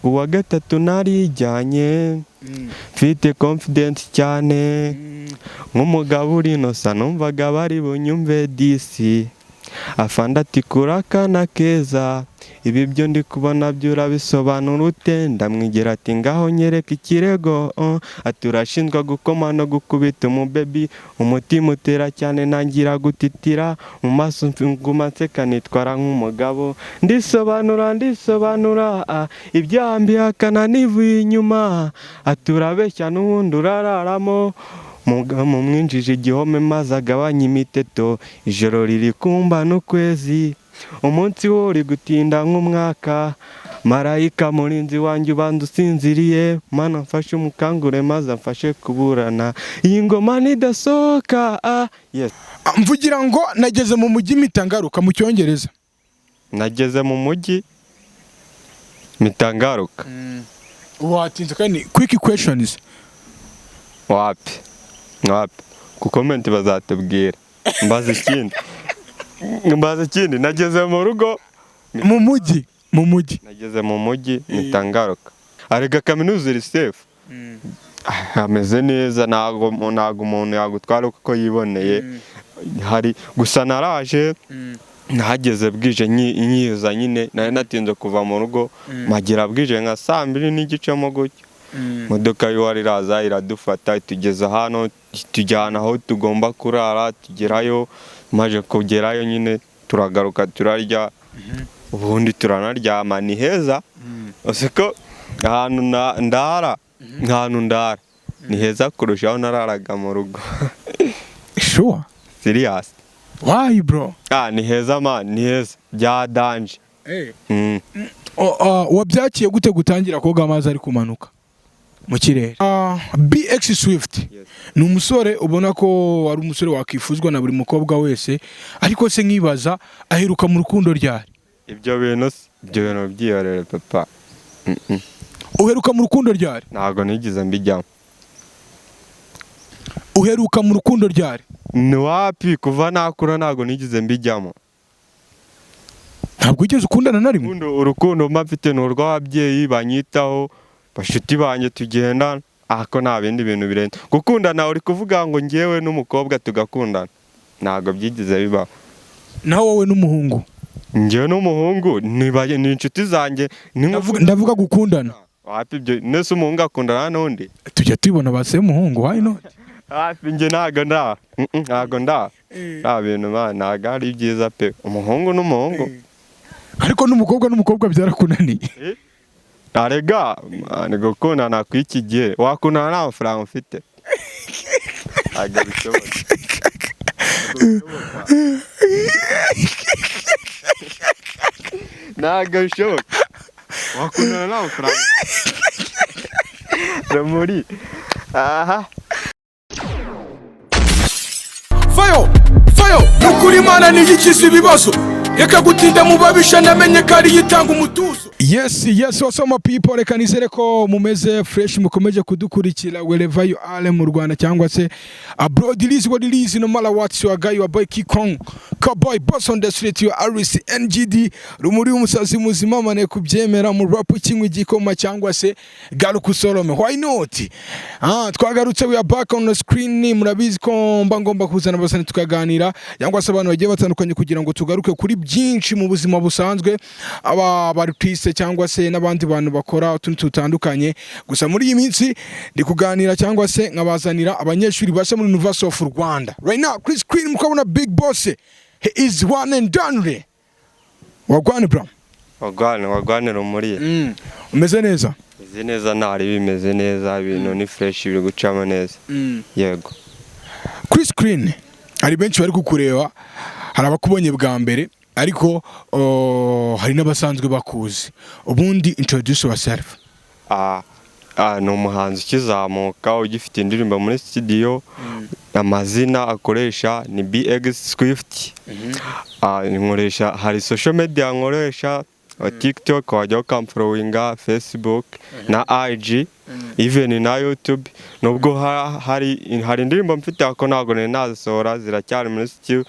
kuwa gatatu narijyanye mfite confidence cyane nk'umugabo uri inosa numvaga bari bunyumve disi afanda ati kurakana keza ibi byo ndi kubona byo urabisobanura ute ndamwigira ati ngaho nyereka ikirego ati urashinzwa gukoma no gukubita umubebi umutima utera cyane nangira gutitira mu maso nguma nseka nitwara nk'umugabo ndisobanura ibyaha mbihakana nivuye inyuma ati urabeshya n'ubundi urararamo mu mwinjije igihome maze agabanya imiteto ijoro riri kumba n'ukwezi umunsi wo uri gutinda nk'umwaka marayika murinzi wanjye ubanza usinziriye mana mfashe umukangure maze amfashe kuburana iyi ngoma nidasohoka yes. Mvugira ngo nageze mu mujyi mitangaruka mu cyongereza nageze mu mujyi mitangaruka watinze kandi quick questions wapi ku comment bazatubwira mbaza ikindi nageze mu rugo mu mujyi nageze mu mujyi mitangaruka arega kaminuza iri safe ameze neza ntago umuntu yagutwara uko yiboneye hari gusa naraje nahageze bwije nyiza nyine nari natinze kuva mu rugo magira bwije nka 2:30 mu gutyo modoka y'uwari iraza iradufata tugeze hano tujyana aho tugomba kurara tugerayo maje kugerayo nyine turagaruka turarya ubundi turanaryama ni heza usiko ahantu ndara ni heza kurushaho nararaga mu rugo sure serious why bro ni heza man ni heza bya danje wabyakiye gute gutangira koga amazi ari kumanuka mu kirere BX Swift ni umusore ubona ko ari umusore wakifuzwa na buri mukobwa wese ariko se nkibaza aheruka mu rukundo ryari ibyo bintu byiyorere papa uheruka mu rukundo ryari ntago nigize mbijyamo uheruka mu rukundo ryari ni wapi kuva nakura ntago nigize mbijyamo ntabwo ugeze ukundana na rimwe urukundo mfite ni urw'ababyeyi banyitaho bashuti banjye tugendana ako nta bindi bintu birenze gukundana uri kuvuga ngo ngewe n'umukobwa tugakundana ntago byigize bibaho naho wowe n'umuhungu ngewe n'umuhungu ni inshuti zanjye ndavuga gukundana wapi ibyo nese umuhungu akundana n'undi tujya tubona base umuhungu why not hafi nge ntago nta bintu ntago ari byiza pe umuhungu n'umuhungu ariko n'umukobwa byarakunaniye arega ni gukundana kw'iki gihe wakundana nta mafaranga ufite ntago bishoboka wakundana nta mafaranga ramuri fayo nukuri Imana niyikiza ibibazo reka gutinda mu babisha namenye ko ari yitanga umutuzo yes what's up my people reka nizere ko mumeze fresh mukomeje kudukurikira wherever you are mu Rwanda cyangwa se abroad. Release what release no matter what you guy your boy Kikong cowboy boss on the street you RC NGD rumuri umusazi muzima mane kubyemera mu rap kimwe gikoma cyangwa se garuka usolome why not twagarutse we are back on the screen murabizi ko ngomba kuzana basani tukaganira cyangwa se abantu bagiye batandukanye kugira ngo tugaruke kuri byinshi mu buzima busanzwe aba barutise cyangwa se n'abandi bantu bakora utuntu tutandukanye gusa muri iyi minsi ndi kuganira cyangwa se nkabazanira abanyeshuri basha muri University of Rwanda right now Chris Queen mukabona big boss he is one and done wagwane bro wagwane rumuriye umeze neza ntari bimeze neza ibintu ni fresh biri gucama neza yego Chris Queen ari benshi bari kukureba hari abakubonye bwa mbere ariko hari n'abasanzwe bakuzi ubundi introduce yourself ni umuhanzi ukizamuka ugifite indirimbo muri studio amazina akoresha ni BX Swift nkoresha hari social media nkoresha TikTok wajya ukamfollowinga, Facebook na IG even na YouTube. Nubwo hari indirimbo mfite ako ntago nazisohora ziracyari muri studio.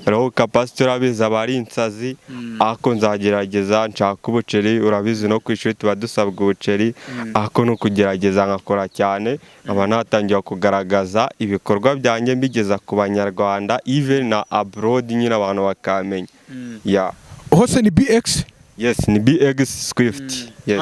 Rero capacity urabizi abari insazi ako nzagerageza nshaka ubuceri, urabizi no kwishuri tuba dusabwa ubuceri, ako no kugerageza nkakora cyane aba natangiye kugaragaza ibikorwa byanjye mbigeza ku banyarwanda even na abroad nyine abantu bakamenya. Hose ni BX? Yes, ni BX Swift. Yes.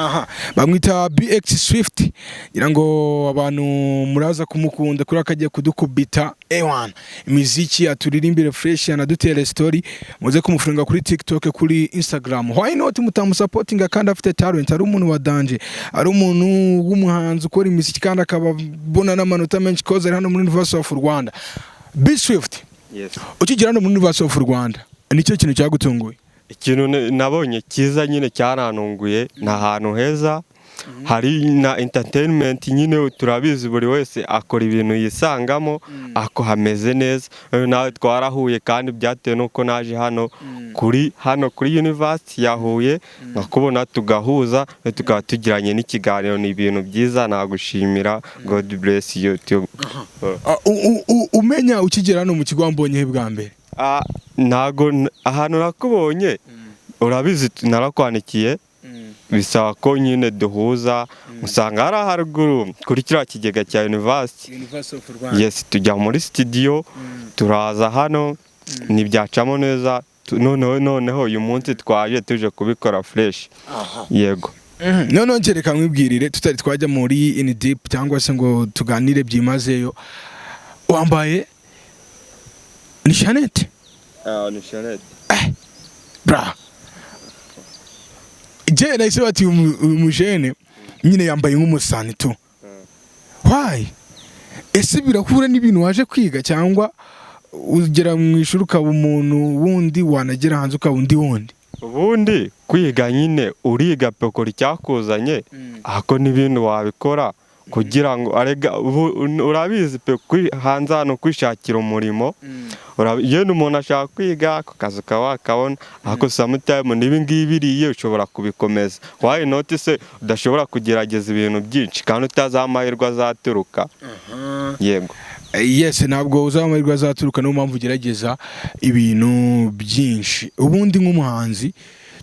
Bamwita BX Swift. Ngira ngo abantu muraza kumukunda kuri akagiye kudukubita A1 imiziki aturirimbire fresh anadutere story, muze kumufunga kuri TikTok, kuri Instagram. Why not mutamusupportinga kandi afite talent, ari umuntu wa danger, ari umuntu w'umuhanzi ukora imiziki kandi akababona n'amanota menshi koze hano muri University of Rwanda. B Swift. Yes. Ukigera hano muri University of Rwanda nicyo kintu cyagutunguye? Ikintu nabonye cyiza nyine cyarantunguye, na hantu heza hari na entertainment nyine, turabizi buri wese akora ibintu yisangamo, ako hameze neza. Nawe twarahuye kandi byatewe nuko naje hano kuri University ya Huye nakubona tugahuza tukaba tugiranye n'ikiganiro. Ni ibintu byiza, nagushimira. God bless you too. Umenya ukigera hano mu kigo wambonye bwa mbere? Nago ahantu nakubonye urabizi narakwandikiye, bisaba ko nyine duhuza, usanga hari haruguru kuri kiriya kigega cya University of Rwanda. Yes, tujya muri studio turaza hano ntibyacamo neza, noneho uyu munsi twaje tuje kubikora fresh. Yego. None ngereka mwibwirire tutari twajya muri in deep cyangwa se ngo tuganire byimazeyo, wambaye ni Chanette? Ni Chanette. Bra. Je nahise bati umujene nyine yambaye nk'umusani tu. Why? Ese birakura n'ibintu waje kwiga cyangwa ugera mu ishuri ukaba umuntu wundi, wanagera hanze ukaba undi wundi? Ubundi kwiga nyine uriga pekora icyakuzanye, ako n'ibintu wabikora kugira ngo arega urabizi pe hanze hano kwishakira umurimo. Yenda umuntu ashaka kwiga ku kazi kabona, ako sometimes nibi ngibiriye ushobora kubikomeza. Why not se udashobora kugerageza ibintu byinshi kandi utazamahirwa azaturuka? Yego. Yes, ntabwo uzamahirwa azaturuka, no mpamvu ugerageza ibintu byinshi. Ubundi nk'umuhanzi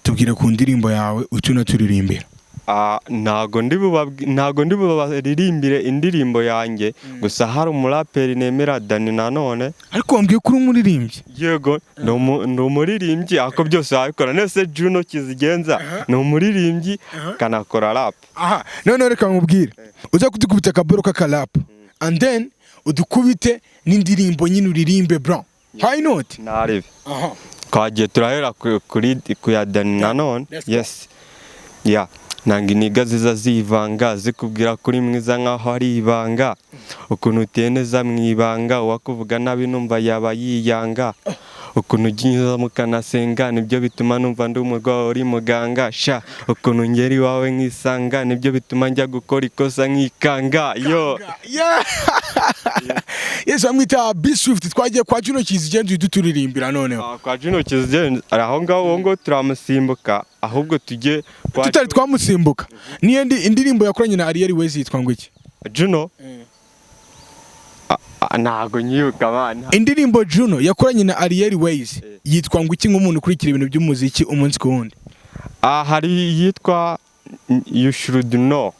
tubwire ku ndirimbo yawe utunaturirimbira. Ntago ndi bubaririmbire indirimbo yanjye, gusa hari umuraperi nemera Dani Nanone. Ariko wambwiye ko uri umuririmbyi? Yego, ni umuririmbyi, ako byose wabikora. Nese Juno Kizigenza ni umuririmbyi kanakora rap. None reka nkubwire, uza kudukubita akaboro k'aka rap and then udukubite n'indirimbo nyine uririmbe bro. Why not? Naribe. Twagiye turahera ku ya Dani Nanone. Yes. Nanga iniga ziza zivanga zikubwira kuri mwiza nkaho ari ibanga, ukuntu uteneza mwibanga, uwakuvuga nabi numva yaba yiyanga, ukuntu ugiye mukanasenga nibyo bituma numva ndi umurwayi uri muganga, sha ukuntu ngeri wawe nkisanga nibyo bituma njya gukora ikosa nkikanga. Yo. Yes, amwita B Swift. Twagiye kwa Juno Kizigenza uduturirimbira noneho. Kwa Juno Kizigenza aho ngaho turamusimbuka, ahubwo tujye tutari twamusimbuka. Niye indirimbo yakoranye na Ariel Ways yitwa ngo iki? Juno. Ntago nyibuka bana. Indirimbo Juno yakoranye na Ariel Ways yitwa ngo iki, nk'umuntu ukurikira ibintu by'umuziki umunsi ku wundi? Hari yitwa You Should Know.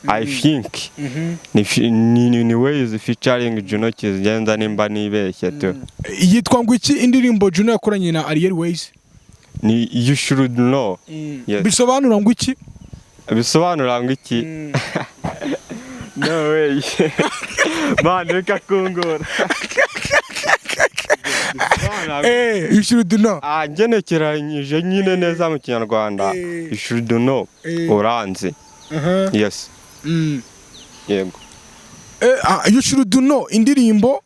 I think ni Ways featuring Juno Kizigenza nimba nibeshye tu. Yitwa ngo iki indirimbo Juno yakoranye na Ariel Ways? Ni You Should Know. Yes. Bisobanura ngo iki? Bisobanura ngo iki? No way. Man, reka kungora. You should know. Ngenekeranyije nyine neza mu Kinyarwanda. You should know. Uranzi. Yes. Yego. You should know indirimbo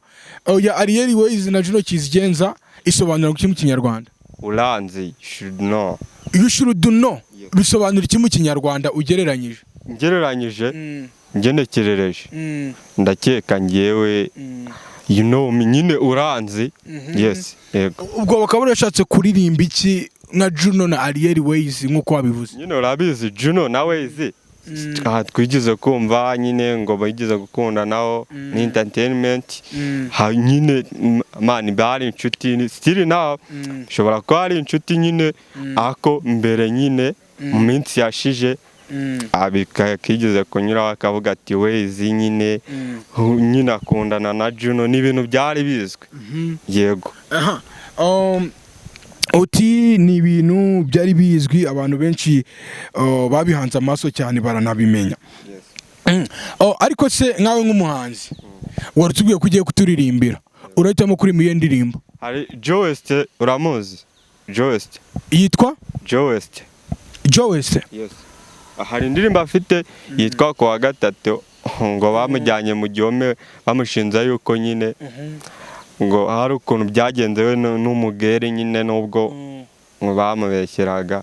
ya Ariel Ways na Juno Kizigenza isobanura iki mu Kinyarwanda? Uranzi. You should know. You should know. Bisobanura iki mu Kinyarwanda ugereranyije? Ngereranyije ngenekerereje ndakeka ngewe you know nyine uranzi. Yes. Yego. Ubwo bakaba barashatse kuririmba iki nka Juno na Ariel Ways nk'uko wabivuze. nyine urabizi Juno na Ways twigize kumva nyine ngo bagize gukundanaho ni entertainment nyine man bari inshuti still now shobora ko ari inshuti nyine ako mbere nyine mu minsi yashije abikigeze kunyura akavuga ati Ways nyine nyine akundana na Juno ni ibintu byari bizwi. Yego. Uti ni ibintu byari bizwi abantu benshi babihanze amaso cyane baranabimenya. Ariko se nkawe nk'umuhanzi warutubwiye kugiye kuturirimbira urahitamo kuri iyo ndirimbo? Hari Joe West, uramuzi? Joe West yitwa Joe West. Joe West? Yes. Hari indirimbo afite yitwa ku wa gatatu ngo bamujyanye mu gihome bamushinza yuko nyine ngo hari ukuntu byagendewe n'umugere nyine nubwo ngo bamubeshyeraga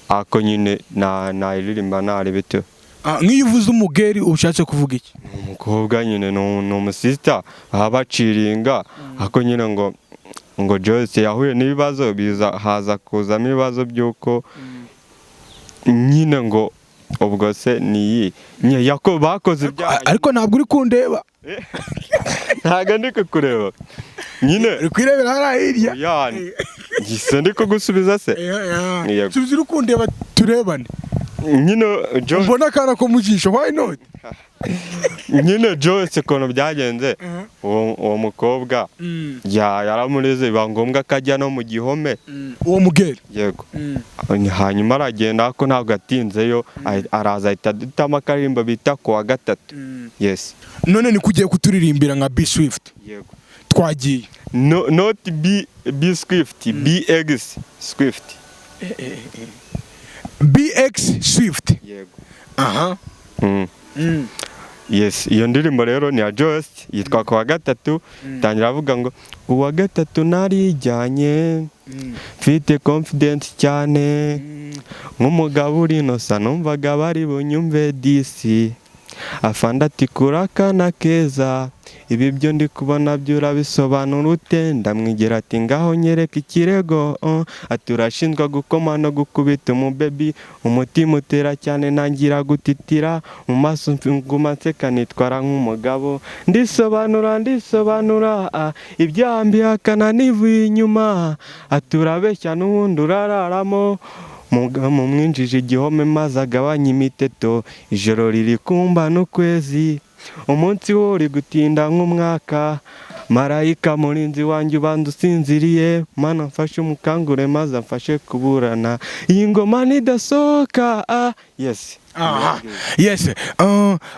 ako nyine na iririmba ntari bito. Nk'iyo uvuze umugeri ushatse kuvuga iki? Umukobwa nyine ni umusista baba baciringa ako nyine ngo Joyce yahuye n'ibibazo haza kuzamo ibibazo by'uko nyine ngo ubwo se niyi yako bakoze ibyaha. Ariko ntabwo uri kundeba. Ntago ndi kukureba nyine uri kwirebera hariya yani gise ndi kugusubiza se. Subiza uri kundeba turebane nyine mbona kana ko mujisho why not? nyine Joyce kono byagenze uwo mukobwa yaramureze biba ngombwa kajya no mu gihome uwo mugeri. Yego. Hanyuma aragenda ko ntabwo atinzeyo araza ahita dutama akarimbo bita ku wa gatatu. Yes. None ni kugiye kuturirimbira nka B Swift? Yego. Twagiye. Not B Swift, BX Swift. BX Swift. Yego. Yes, iyo ndirimbo rero ni ya Joyce yitwa ku wa gatatu. Tangira avuga ngo uwa gatatu narijyanye mfite confidence cyane nk'umugabo uri inosa numvaga bari bunyumve DC afanda ati kurakana keza ibi byo ndi kubona byo urabisobanura ute? Ndamwigira ati ngaho nyereka ikirego ati urashinzwa gukoma no gukubita umubebi umutima utera cyane nangira gutitira mu maso nguma nseka nitwara nk'umugabo ndisobanura ibyaha mbihakana nivuye inyuma ati urabeshya n'ubundi urararamo mu mwinjije igihome maze agabanya imiteto ijoro riri kumba n'ukwezi umunsi wo uri gutinda nk'umwaka marayika murinzi wanjye ubanza usinziriye mana mfashe umukangure maze amfashe kuburana iyi ngoma nidasohoka. Yes. Yes.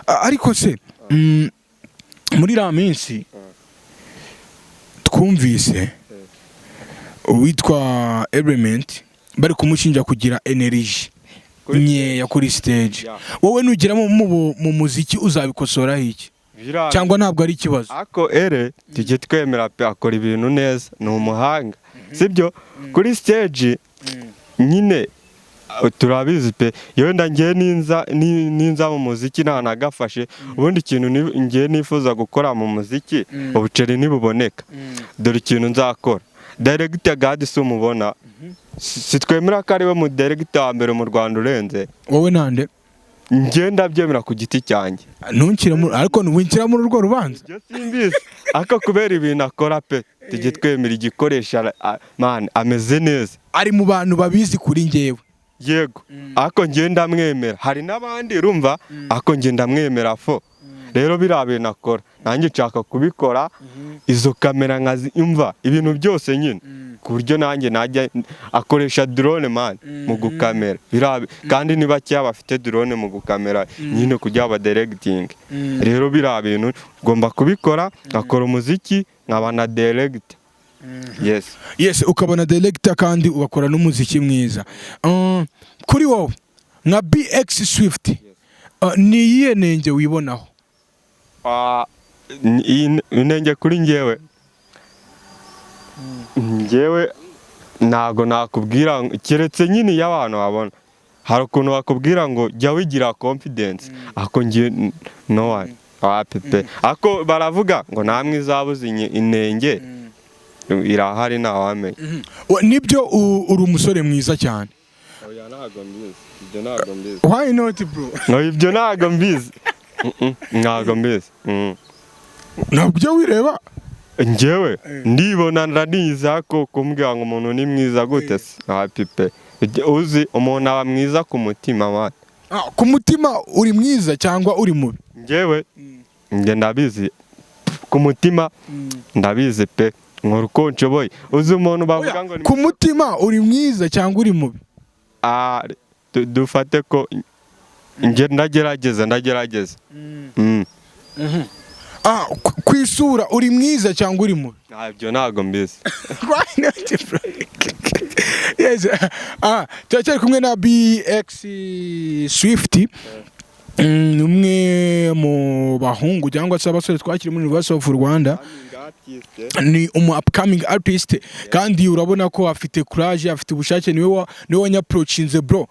Ariko se muri la minsi twumvise witwa Element bari kumushinja kugira energy nyeya kuri stage. Wowe nugiramo mu muziki uzabikosora iki cyangwa ntabwo ari ikibazo? Ako tujye twemera pe akora ibintu neza ni umuhanga sibyo kuri stage nyine turabizi pe yenda ngiye ninza mu muziki ntanagafashe ubundi ikintu ngiye nifuza gukora mu muziki ubuceri nibuboneka dore ikintu nzakora. Director Gadisi umubona sitwemera ko ari we mu director wa mbere mu Rwanda urenze. Wowe nande? Ngenda byemera ku giti cyanjye. Ariko ntiwinkira muri urwo rubanza. Byo simbizi ako kubera ibintu akora pe tujye twemera igikoresha man ameze neza ari mu bantu babizi kuri njyewe. Yego. Ako ngenda mwemera hari n'abandi urumva ako ngenda mwemera fo rero birabena akora nanjye nshaka kubikora izo kamera nkazimva ibintu byose nyine ku buryo nanjye najya akoresha drone man mu gukamera birabe kandi niba cyaba afite drone mu gukamera nyine kujya aba directing rero birabintu ngomba kubikora akora umuziki nkabana director. Yes ukabona director kandi ubakora n'umuziki mwiza. Kuri wowe nka BX Swift ni iyihe nenge wibonaho? Inenge kuri njyewe ntago nakubwira keretse nyine y'abantu babona hari ukuntu bakubwira ngo jya wigira confidence ako ngiye no one pepe ako baravuga ngo namwe izabuze inenge irahari ntawamenya. Nibyo uri umusore mwiza cyane. Oya ntago mbizi, ibyo ntago mbizi. Why not bro? No, ibyo ntago mbizi. Ntago mbizi. Ntabyo wireba? Njyewe ndibona ndaniza ko kumbwira ngo umuntu ni mwiza gute se? Happy pe. Uzi umuntu aba mwiza ku mutima mwana. Ku mutima uri mwiza cyangwa uri mubi? Njyewe nge ndabizi ku mutima ndabizi pe nkora uko nshoboye. Uzi umuntu bavuga ngo ku mutima uri mwiza cyangwa uri mubi? Dufate ko nge ndagerageza. Ku isura uri mwiza cyangwa uri mubi? Ibyo ntago mbizi. Yes. Turacyari kumwe na BX Swift, umwe mu bahungu cyangwa se abasore twakiri muri University of Rwanda. Ni upcoming artist kandi urabona ko afite courage, afite ubushake, niwe wanyaprochinze bro.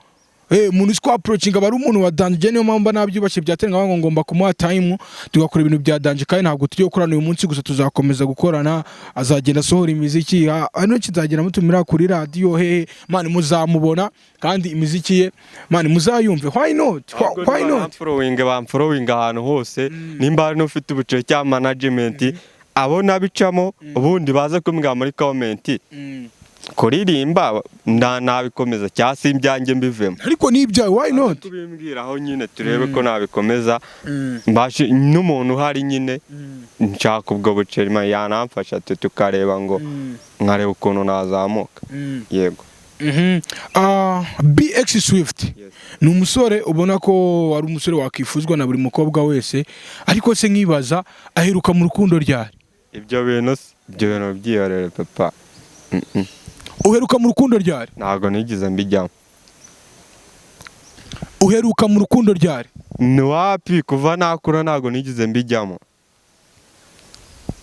Umuntu siko approaching aba ari umuntu wa danje, niyo mpamvu nabyubashye byatenga ngo ngomba kumuha time tugakora ibintu bya danje, kandi ntabwo tujye gukorana uyu munsi gusa, tuzakomeza gukorana. Azagenda asohora imiziki, ano kizagenda mutumira kuri radio man, muzamubona kandi imiziki ye man muzayumve. Why not? Following ahantu hose, nimba ari n'ufite ubuce cya management abona bicamo, ubundi baza kumbwira muri comment kuririmba nabikomeza cyase ibyanjye mbivemo. Ariko nibya why not? Tubimbwiraho nyine turebe ko nabikomeza. Mbashi n'umuntu hari nyine nshaka ubwo bucerima yanamfasha tukareba ngo nkareba ukuntu nazamuka. Yego. BX Swift ni umusore ubona ko ari umusore wakifuzwa na buri mukobwa wese, ariko se nkibaza aheruka mu rukundo ryari? Ibyo bintu byihorere papa. Uheruka mu rukundo ryari? Ntago nigize mbijyamo. Uheruka mu rukundo ryari? Ni wapi kuva nakura ntago nigize mbijyamo.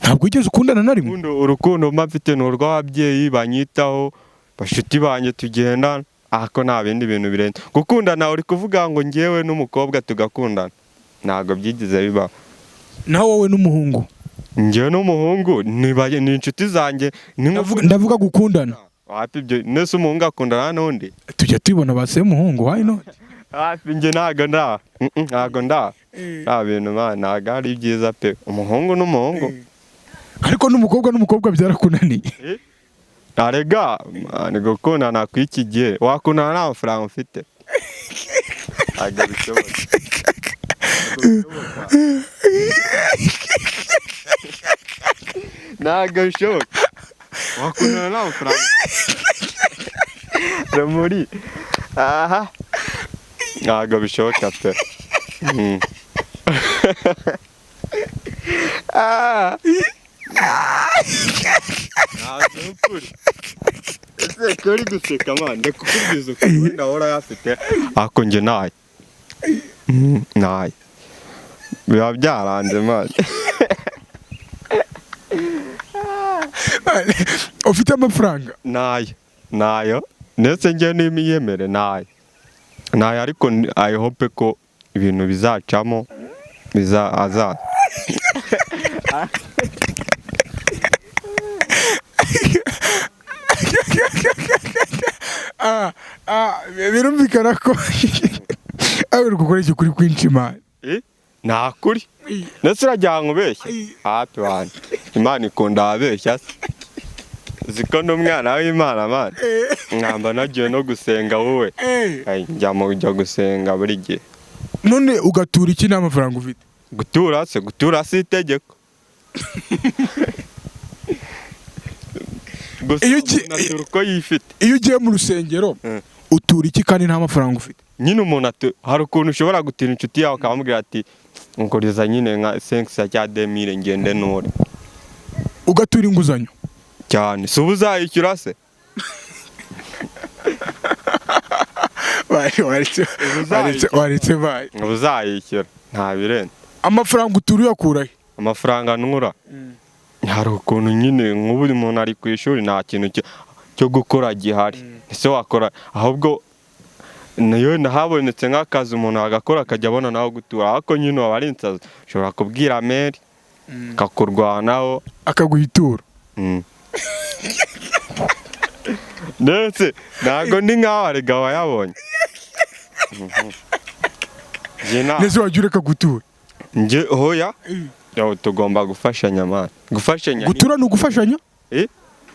Ntabwo ugeze ukundana na rimwe? Urukundo mfite ni urw'ababyeyi banyitaho, bashuti banjye tugendana, ako nta bindi bintu birenze. Gukundana uri kuvuga ngo ngewe n'umukobwa tugakundana, ntago byigize bibaho. Naho wowe n'umuhungu? Ngewe n'umuhungu ni inshuti zanjye. Ndavuga gukundana. Wapi ibyo nese umuhungu akundana n'undi? Tujya tubona base umuhungu, why not? Hafi nge ntago nta bintu ntago ari byiza pe. Umuhungu n'umuhungu. Ariko n'umukobwa byarakunaniye? Arega ni gukundana kw'iki gihe, wakundana nta mafaranga ufite. Ntago bishoboka. Ntago bishoboka. Wakundana nta mafaranga. Ramuri. Ntago bishoboka pe. Ese kuri guseka man, ndakukubwiza ko ndahora yafite ako nge naye. Biba byaranze man. Ufite amafaranga? Nayo. Ndetse nge n'imiyemere nayo ariko I hope ko ibintu bizacamo azaza. Birumvikana ko ari gukora iki kuri kwinshi man. Nta kuri. Ndetse uragira ngo ubeshya? Happy wanjye. Imana ikunda abeshya se. Ziko n'umwana w'Imana man. Nkamba nagiye no gusenga wowe. Njya gusenga buri gihe. None ugatura iki n'amafaranga ufite? Gutura si itegeko. Iyo ugiye mu rusengero utura iki kandi nta mafaranga ufite? Nyine umuntu hari ukuntu ushobora gutira inshuti yawe akamubwira ati nguriza nyine nka 500 cya 2000 ngende nure. Ugatura inguzanyo cyane, si uzayishyura se? Waretse bayi. Uzayishyura nta birenze. Amafaranga utura uyakura he? Amafaranga nkura hari ukuntu nyine nk'ubu umuntu ari ku ishuri nta kintu cyo gukora gihari. Ese wakora ahubwo nayo habonetse nk'akazi umuntu agakora akajya abona naho gutura. Ariko nyine waba ari insazi, ushobora kubwira Mary akakurwanaho akaguhitura. ndetse ntago ndi nkaho arega wayabonye. nese wajya ureka gutura Nje hoya yo tugomba gufashanya man. Gufashanya gutura ni ugufashanya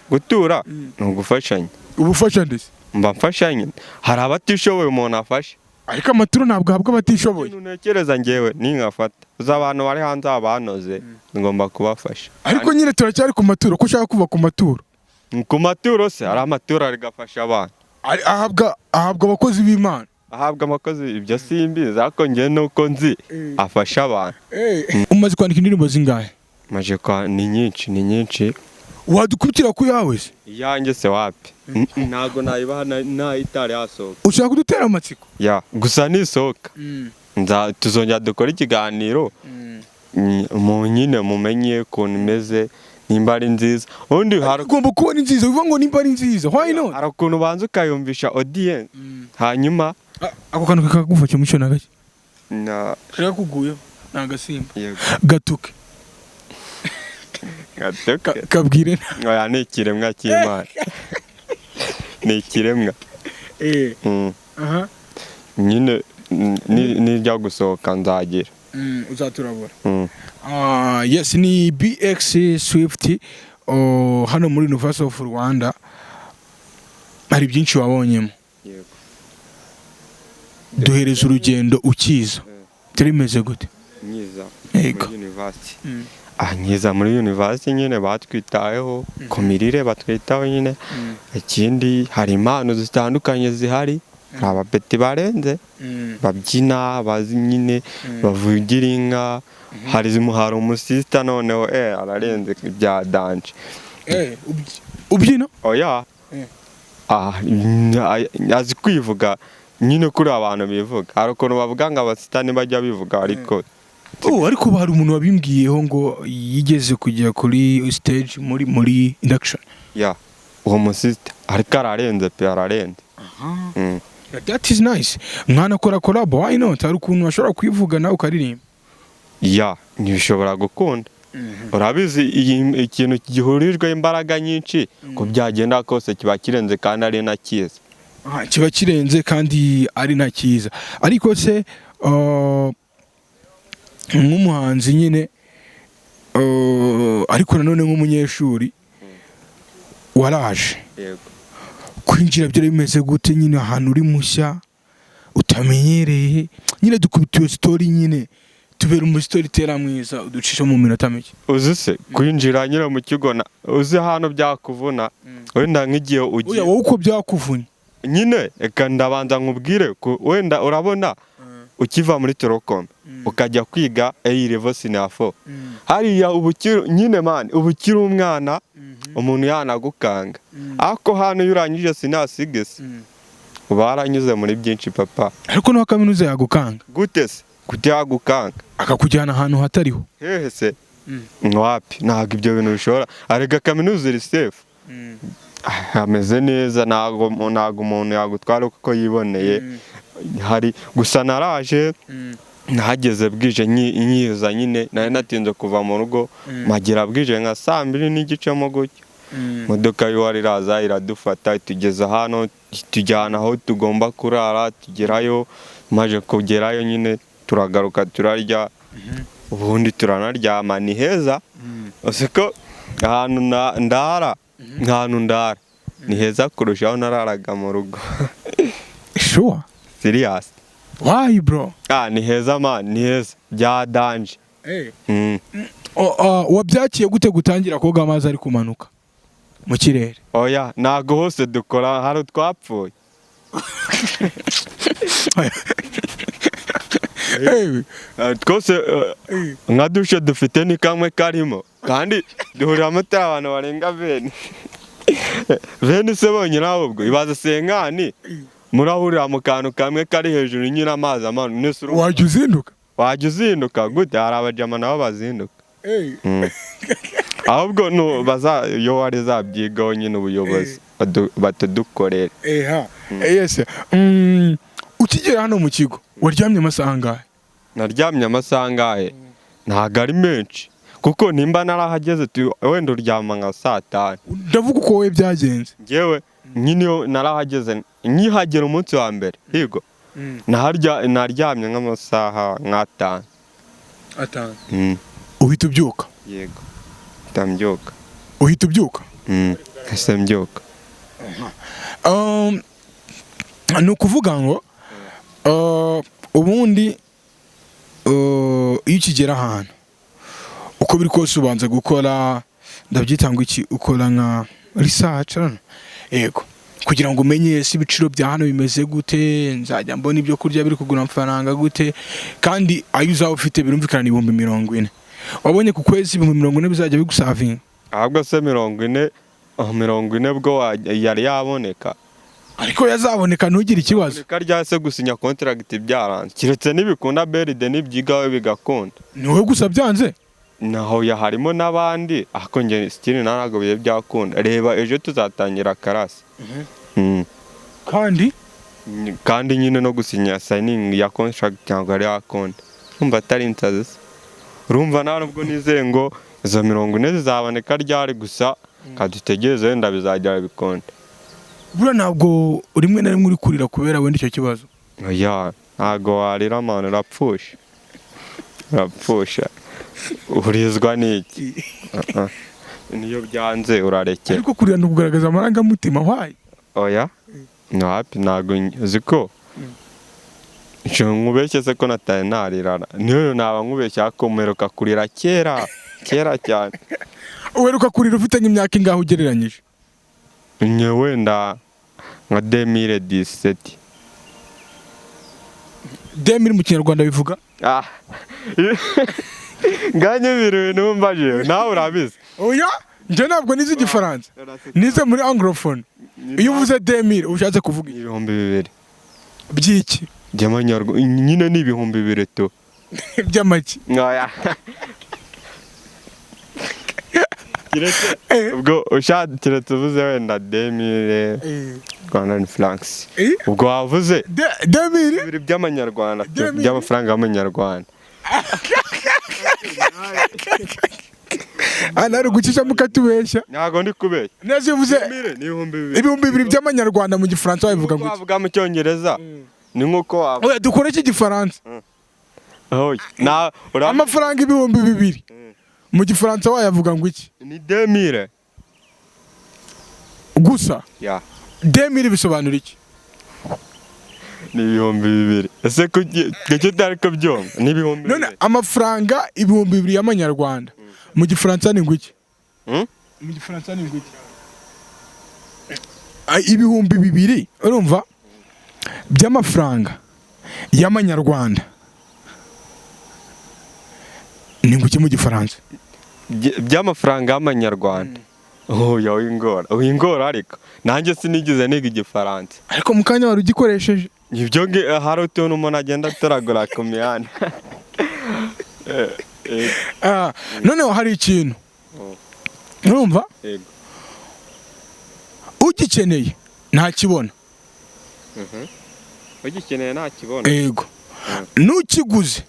gutura ni ugufashanya. ubufasha ndetse Mba mfashanya hari abatishoboye umuntu afashe ariko amaturo ntabwo ahabwa abatishoboye. Ntekereza njyewe ninkafata uza abantu bari hanze abanoze ngomba kubafasha. Ariko nyine turacyari ku maturo ko ushaka kuva ku maturo. Ku maturo se hari amaturo arigafasha abantu. Ahabwa abakozi b'Imana. Ahabwa abakozi ibyo simbizi ariko njye nuko nzi afasha abantu. Umaze kwandika indirimbo zingahe? Maje kwa ni nyinshi. Wadukubitira ku yawe se? Iyanjye se wapi? Ntago nayibaha na itari yasohoka. Ushaka kudutera amatsiko? Ya gusa nisohoka. Tuzongera dukora ikiganiro. Mu nyine mumenye ukuntu imeze nimba ari nziza. Undi ugomba kubona nziza bivuga ngo nimba ari nziza. Why not? Hari ukuntu banza ukayumvisha audience. Hanyuma ako kantu kakagufasha mu cyo nagake. Shaka kuguyeho nagasimba. Gatuke. Kabwire oya ni ikiremwa cy'Imana. Ni ikiremwa. Nyine nijya gusohoka nzagira. Uzaturabura. Yes ni BX Swift hano muri University of Rwanda. Hari byinshi wabonyemo. Yego. Duhereza urugendo ukiza. Turimeze gute? Nyiza. Yego. University. Nyiza muri university nyine batwitayeho ku mirire batwitaho nyine. Ikindi hari impano zitandukanye zihari. Hari abapeti barenze babyina bazi nyine bavugira inka. Hari umusista noneho ararenze bya dance. Ubyina? Oya. Azi kwivuga nyine kuri abantu bivuga. Hari ukuntu bavuga ngo abasitani bajya bivuga ariko ariko hari umuntu wabimbwiyeho ngo yigeze kujya kuri stage muri induction. Ya uwo musista ariko ararenze pe ararenze. That is nice. Mwana kora collab why not? Hari ukuntu ashobora kwivuga nawe ukaririmba. Ya nibishobora gukunda. Urabizi ikintu gihurijwe imbaraga nyinshi ko byagenda kose kiba kirenze kandi ari na cyiza. Kiba kirenze kandi ari na cyiza. Ariko se nk'umuhanzi nyine ariko nanone nk'umunyeshuri waraje. Yego. Kwinjira byo bimeze gute nyine ahantu uri mushya utamenyereye nyine dukubitiye story nyine tubera umustori tera mwiza uducisha mu minota mike. Uzi se kwinjira nyine mu kigo uzi hano byakuvuna wenda nk'igihe ugiye. Wowe uko byakuvunye nyine eka ndabanza nkubwire wenda urabona ukiva muri Telecom ukajya kwiga A-level senior 4 hariya nyine man ubukira umwana umuntu yanagukanga ako hano yurangije senior 6 baranyuze muri byinshi papa. Ariko no kaminuza yagukanga gute se kutiyagukanga akakujyana ahantu hatariho hehe se wapi ntago ibyo bintu bishobora arega kaminuza iri safe. Ameze neza ntago umuntu yagutwara uko yiboneye. Hari gusa naraje nahageze bwije nyiza nyine nari natinze kuva mu rugo magera bwije nka 2:30 mu gutyo. Modoka y'uwari raza iradufata tugeza hano tujyana aho tugomba kurara tugerayo maje kugerayo nyine turagaruka turarya ubundi turanaryama ni heza. Usiko ahantu ndara ni heza kurushaho nararaga mu rugo. Sure. Serious. Why bro? Ni heza man ni heza bya danje. Wabyakiye gute gutangira koga amazi ari kumanuka mu kirere? Oya nago hose dukora hari twapfuye. Twose nka dushe dufite ni kamwe karimo kandi duhurira amatara abantu barenga 20 se bonyine ahubwo ibaza senkani murahurira mu kantu kamwe kari hejuru nyine amazi amanu nesuru. Wajya uzinduka gute hari abajama nabo bazinduka. Ahubwo no yo wari zabyigaho nyine ubuyobozi batudukorera. Yes. Ukigera hano mu kigo waryamye amasaha angahe? Naryamye amasaha angahe ntago ari menshi kuko nimba narahageze wenda uryama nka saa 5. ndavuga uko wowe byagenze. Njyewe nyine narahageze nkihagera umunsi wa mbere higo naryamye nk'amasaha nk'5. Uhita ubyuka? Yego ndambyuka. Uhita ubyuka? Ese mbyuka. Ni ukuvuga ngo ubundi iyo ukigera ahantu uko biri kose ubanza gukora ndabyita ngo iki, ukora nka research yego, kugira ngo umenye ese ibiciro bya hano bimeze gute, nzajya mbona ibyo kurya biri kugura amafaranga gute, kandi ayo uzaba ufite birumvikana 40,000. Wabonye ku kwezi 40,000 bizajya bigusavinga? Ahubwo se 40 bwo yari yaboneka, ariko yazaboneka ntugire ikibazo. Karya se gusinya contract byaranze, kiretse nibikunda beride nibyigawe bigakunda. Ni wowe gusa byanze? Naho ya harimo n'abandi, ako nge stili narago biye byakunda. Reba ejo tuzatangira karasi. kandi nyine no gusinya signing ya contract cyangwa ari account. Umva atari insazi. Urumva nubwo nizeye ngo izo 40 zizaboneka ryari, gusa kadutegereze wenda bizajya bikonda. Bura ntabwo rimwe na rimwe uri kurira kubera wenda icyo kibazo? Oya, ntago warira mano, rapfusha. Urizwa n'iki? Niyo byanze urarekera. Ariko kurira no kugaragaza amarangamutima wayi? Oya, no happy ntago uziko. Nkubeshye se ko nataye narirara. Niyo naba nkubeshye akomeruka kurira kera cyane. Uheruka kurira ufite nk'imyaka ingaho ugereranyije? Nye wenda nka 2017. 2000 mu Kinyarwanda bivuga? Nganye biriwe numbaje nawe urabizi. Oya, nje ntabwo nizi Igifaransa, nize muri anglophone. Iyo uvuze 2000 ushatse kuvuga 2000 byiki? By'amanyarwanda nyine ni 2000 to. By'amaki? Oya. Ubwo ushatse tuvuze wenda 2000 Rwandan francs. Ubwo wavuze 2000 by'amanyarwanda, by'amafaranga y'amanyarwanda. Anari gucisha mukatubeshya? Ntago ndi kubeshya. Neze uvuze 2000 by'amanyarwanda mu Gifaransa wabivuga ngo wavuga mu Cyongereza. Ni nkuko waba. Oya dukore iki Gifaransa? Na amafaranga 2000 mu Gifaransa wayavuga ngo iki? Ni 2000 gusa. Ya 2000 bisobanura iki? Ni 2000. Ese kuki utari kubyumva? Ni 2000. None amafaranga 2000 y'amanyarwanda mu Gifaransa ni ngwiki? Mu Gifaransa ni ngwiki? 2000 urumva by'amafaranga y'amanyarwanda ni ngwiki mu Gifaransa? By'amafaranga y'amanyarwanda. Oya wingora ariko nanjye sinigize niga Igifaransa. Ariko mukanya wari ugikoresheje? Ibyo hari utuntu umuntu agenda atoragura ku mihanda. Noneho hari ikintu urumva ugikeneye ntakibona. Ugikeneye ntakibona? Yego. N'ukiguze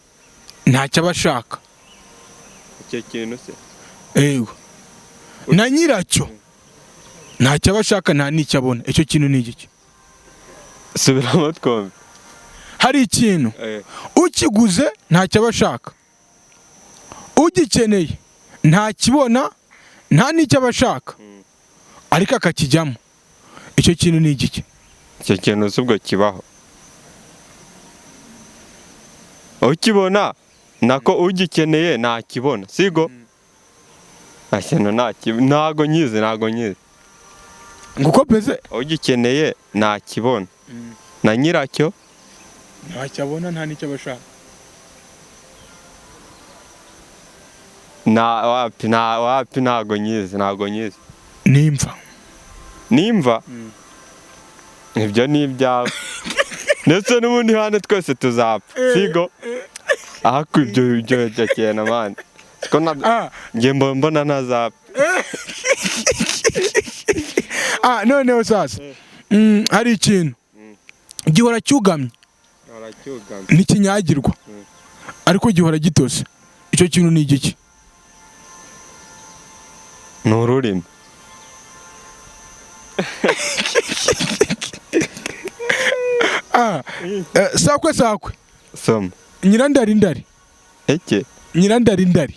ntacyo abashaka. Icyo kintu se? Yego. Na nyiracyo ntacyo abashaka, nta n'icyo abona. Icyo kintu ni iki? Subiramo twumve. Hari ikintu ukiguze ntacyo abashaka, ugikeneye ntakibona, nta n'icyo abashaka, ariko akakijyamo. Icyo kintu ni iki? Icyo kintu subwo kibaho. Ukibona nako ugikeneye ntakibona, sigo? Asheno ntago nyize. Nguko peze ugikeneye ntakibona, na nyiracyo ntacyo abona, nta n'icyo abashaka. wapi ntago nyize. Nimva? Ibyo ni ibyawe. Ndetse n'ubundi hano twese tuzapfa, sigo? Ahako ibyo cyakena mani. Nge mbona ntazapfa. Noneho sasa hari ikintu gihora cyugamye n'ikinyagirwa, ariko gihora gitose. Icyo kintu ni igiki? ni ururimi. Sakwe sakwe. Soma. Nyirandarindari. Eke. Nyirandarindari.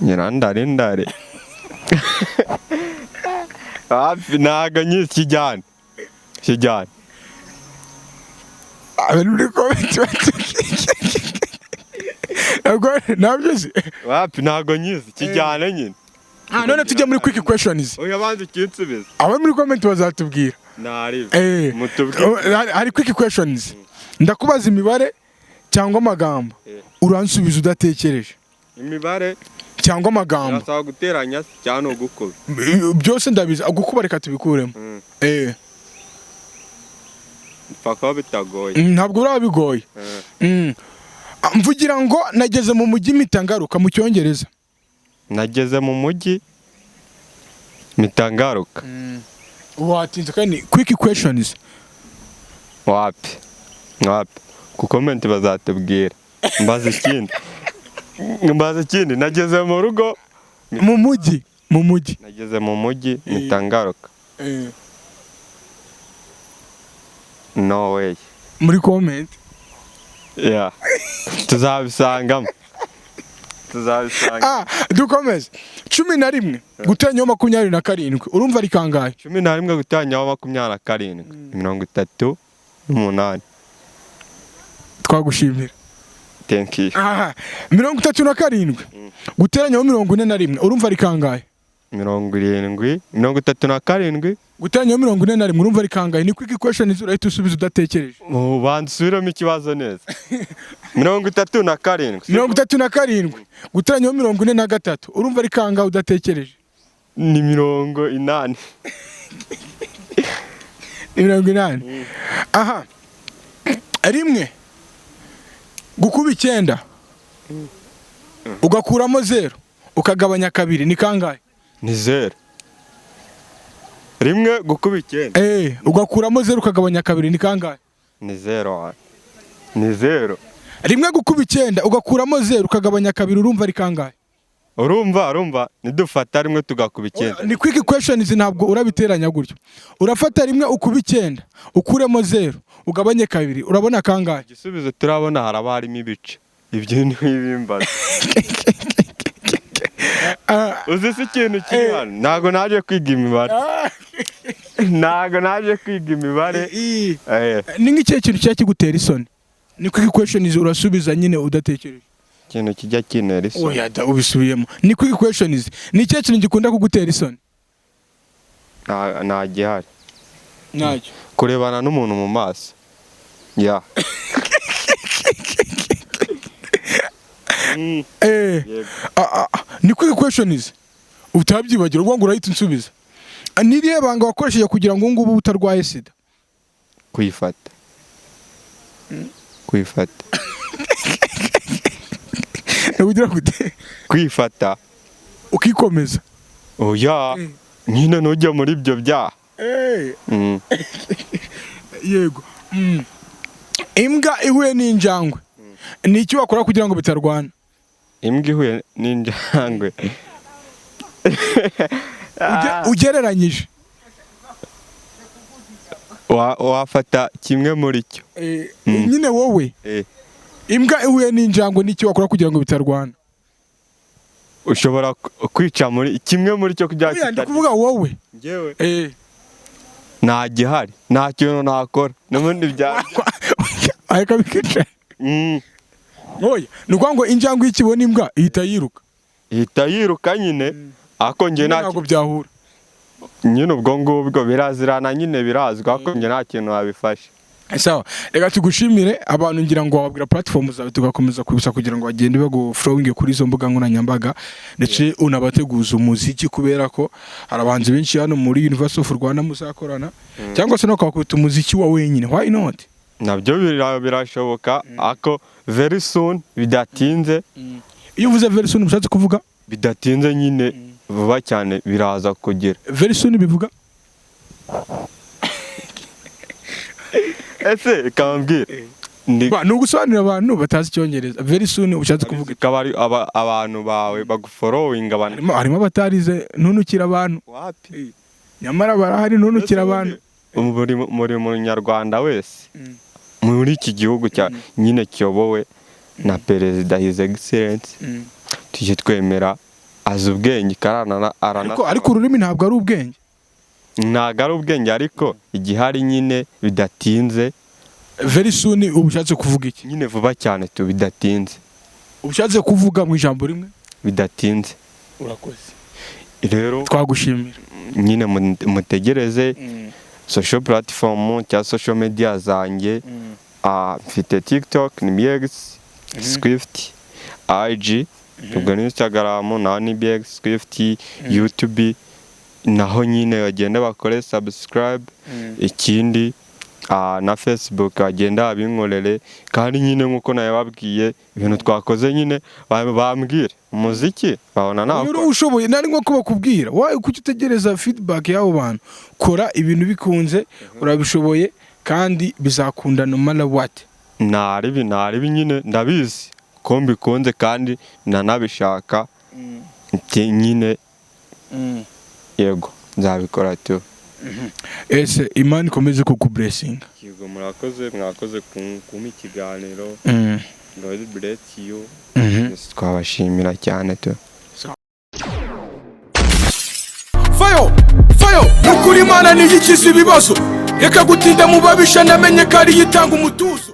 Nyirandarindari. Hafi ntago nyizi kijyana. Kijyana. Abantu muri comment nabyo Hafi ntago nyizi kijyana nyine. None tujya muri quick questions. Oya banze kinsubiza. Aba muri comment bazatubwira. Nari. Mutubwire. Hari quick questions. Ndakubaza imibare cyangwa amagambo. Uransubiza udatekereje. Imibare cyangwa amagambo. Nasaba guteranya cyane ugukuba. Byose ndabizi agukuba reka tubikuremo. Faka bitagoye. Ntabwo urabigoye. Mvugira ngo nageze mu mujyi mitangaruka mu cyongereza. Nageze mu mujyi mitangaruka. Watinze kandi quick questions. Wapi. Ku comment bazatubwira. Mbaza ikindi nageze mu rugo mu mujyi. Nageze mu mujyi mitangaruka. No way. Muri comment. Yeah. Tuzabisangamo. Dukomeze. 11 gutanyaho 27 urumva ari kangahe? 11 gutanyaho 27 38. Twagushimira. Thank you. 37 guteranyaho 41 urumva ari kangahe? 70 37 guteranyaho 41 urumva ari kangahe? Ni quick question urahita usubiza udatekereje. Bansubiramo ikibazo neza. 37 guteranyaho 43 urumva ari kangahe udatekereje? Ni 80. 80. Rimwe gukuba 9 ugakuramo 0 ukagabanya 2 ni kangahe? Ni 0. Rimwe gukuba 9. Ugakuramo 0 ukagabanya 2 ni kangahe? Ni 0. Ni 0. Rimwe gukuba 9 ugakuramo 0 ukagabanya 2 urumva ari kangahe? Urumva nidufata rimwe tugakuba 9. Ni quick questions ntabwo urabiteranya gutyo. Urafata rimwe ukuba 9 ukuremo 0 ugabanye 2 urabona kangahe? Igisubizo turabona haraba harimo ibice. Ibyo ni ibimbaza. Uzi se ikintu kiri hano? Ntago naje kwiga imibare. Ni nk'icyo kintu cya kigutera isoni. Ni quick questions urasubiza nyine udatekereje. Ikintu kijya kinera isoni. Oya da ubisubiyemo. Ni quick questions. Ni cyo kintu gikunda kugutera isoni. Nta gihari. Ntacyo. Kurebana n'umuntu mu maso. Ya. Ni quick questions. Utabyibagira ngo urahita unsubiza. Niriye banga wakoresheje kugira ngo ngubu utarwaye sida. Kwifata. Ugira gute? Kwifata. Ukikomeza. Oya. Nyine nujya muri ibyo byaha. Yego. Imbwa ihuye n'injangwe. Ni iki wakora kugira ngo bitarwana? Imbwa ihuye n'injangwe. Ugereranyije. Wafata kimwe muri cyo. Nyine wowe. Imbwa ihuye n'injangwe ni iki wakora kugira ngo bitarwana? Ushobora kwica muri kimwe muri cyo kugira ngo kitari. Kuvuga wowe. Ngewe. Nta gihari. Nta kintu nakora. N'ubundi bya. Areka bikica. Oya, nuko ngo injangwe ikibona imbwa ihita yiruka. Ihita yiruka nyine. Ako nge ntabwo byahura. Nyine ubwo ngubwo birazirana nyine birazwa ako nge nta kintu wabifashe. Sawa, reka tugushimire abantu ngira ngo wabwira platform zawe tugakomeza kwibutsa kugira ngo bagende bago flowing kuri izo mbuga nkoranyambaga ndetse unabateguza umuziki kubera ko arabanze benshi hano muri University of Rwanda muzakorana cyangwa se no kwakubita umuziki wa wenyine. Why not? Nabyo birashoboka ako very soon bidatinze. Iyo uvuze very soon mushatse kuvuga bidatinze nyine vuba cyane biraza kugera. Very soon bivuga ese kambwira ni ugusobanurira abantu batazi icyongereza very soon ushatse kuvuga ikaba ari abantu bawe bagufollowing abantu harimo abatarize ntunukira abantu wapi nyamara barahari ntunukira abantu muri munyarwanda wese muri iki gihugu cya nyine kiyobowe na perezida his excellence tujye twemera azi ubwenge karana ariko ururimi ntabwo ari ubwenge ntabwo ari ubwenge ariko igihari nyine bidatinze very soon ubushatse kuvuga iki nyine vuba cyane tu bidatinze ubushatse kuvuga mu ijambo rimwe bidatinze urakoze rero twagushimira nyine mutegereze social platform cya social media zanjye mfite TikTok ni BX Swift IG ubwo ni Instagram na ni BX Swift YouTube naho nyine bagenda bakore subscribe ikindi na Facebook bagenda abinkorere kandi nyine nkuko nawe babwiye ibintu twakoze nyine bambwire umuziki babona naho ushoboye nari nko kubakubwira waye kuki utegereza feedback y'abo bantu kora ibintu bikunze urabishoboye kandi bizakunda no matter what naribi nyine ndabizi ko mbikunze kandi nanabishaka nyine yego nzabikora tu ese Imana ikomeze kukublessinga yego mwakoze kumpa ikiganiro God bless you twabashimira cyane tu fayo nukuri Imana niyikiza ibibazo reka gutinda mu babisha namenye ko ari yitanga umutuzo